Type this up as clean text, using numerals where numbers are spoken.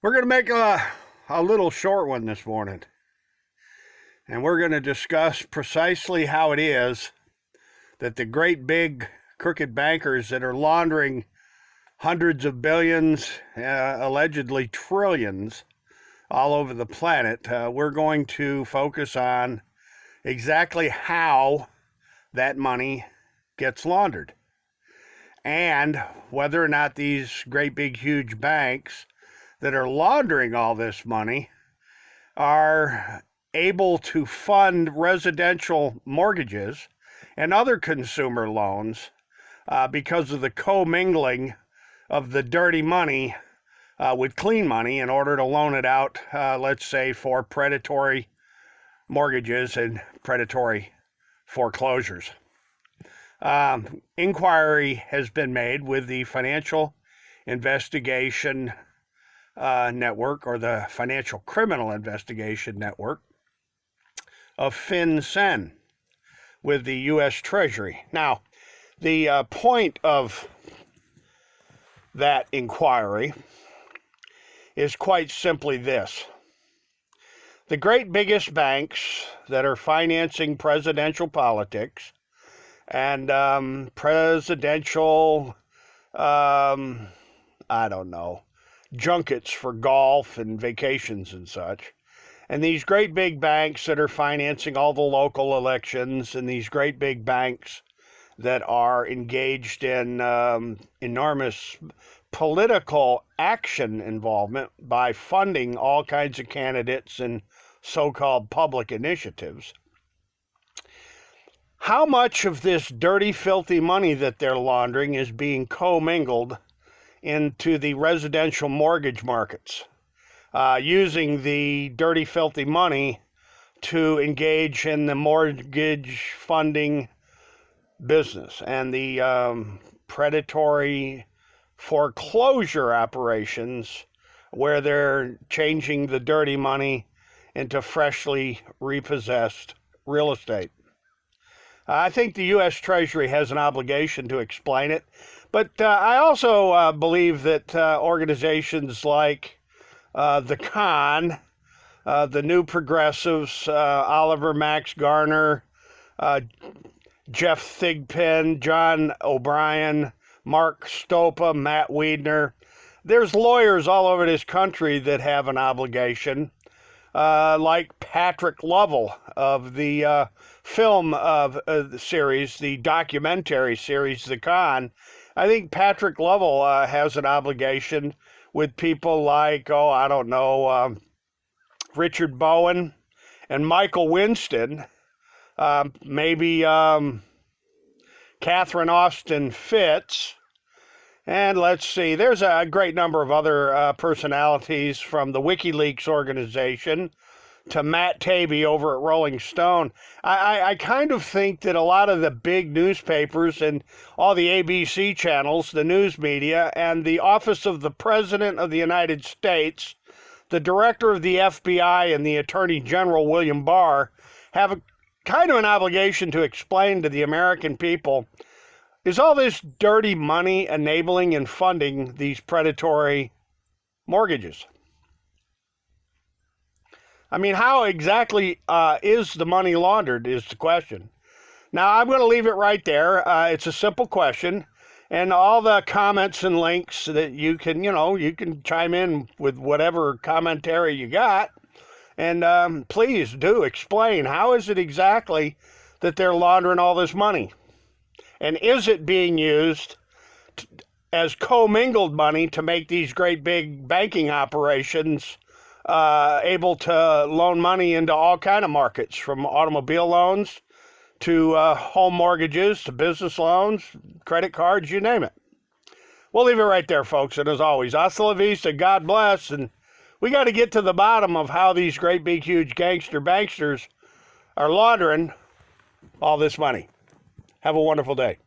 We're going to make a little short one this morning. And we're going to discuss precisely how it is that the great big crooked bankers that are laundering hundreds of billions, allegedly trillions, all over the planet, we're going to focus on exactly how that money gets laundered. And whether or not these great big huge banks that are laundering all this money are able to fund residential mortgages and other consumer loans because of the commingling of the dirty money with clean money in order to loan it out, let's say, for predatory mortgages and predatory foreclosures. Inquiry has been made with the Financial Investigation Network, or the Financial Criminal Investigation Network of FinCEN with the U.S. Treasury. Now, the point of that inquiry is quite simply this. The great biggest banks that are financing presidential politics and presidential, junkets for golf and vacations and such. And these great big banks that are financing all the local elections, and these great big banks that are engaged in enormous political action involvement by funding all kinds of candidates and so-called public initiatives. How much of this dirty, filthy money that they're laundering is being commingled into the residential mortgage markets, using the dirty, filthy money to engage in the mortgage funding business and the predatory foreclosure operations where they're changing the dirty money into freshly repossessed real estate? I think the U.S. Treasury has an obligation to explain it, but I also believe that organizations like the Con, the New Progressives, Oliver Max Garner, Jeff Thigpen, John O'Brien, Mark Stopa, Matt Weidner, there's lawyers all over this country that have an obligation, like Patrick Lovell of the film of the series, the documentary series, The Con. I think Patrick Lovell has an obligation with people like, Richard Bowen and Michael Winston, maybe Catherine Austin Fitts, and let's see, there's a great number of other personalities from the WikiLeaks organization to Matt Taibbi over at Rolling Stone. I kind of think that a lot of the big newspapers and all the ABC channels, the news media, and the Office of the President of the United States, the Director of the FBI, and the Attorney General, William Barr, have a kind of an obligation to explain to the American people, is all this dirty money enabling and funding these predatory mortgages? I mean, how exactly is the money laundered is the question. Now, I'm going to leave it right there. It's a simple question. And all the comments and links that you can chime in with whatever commentary you got. And please do explain, how is it exactly that they're laundering all this money? And is it being used as commingled money to make these great big banking operations able to loan money into all kind of markets, from automobile loans to home mortgages to business loans, credit cards, you name it? We'll leave it right there, folks. And as always, hasta la vista, God bless. And we got to get to the bottom of how these great big huge gangster banksters are laundering all this money. Have a wonderful day.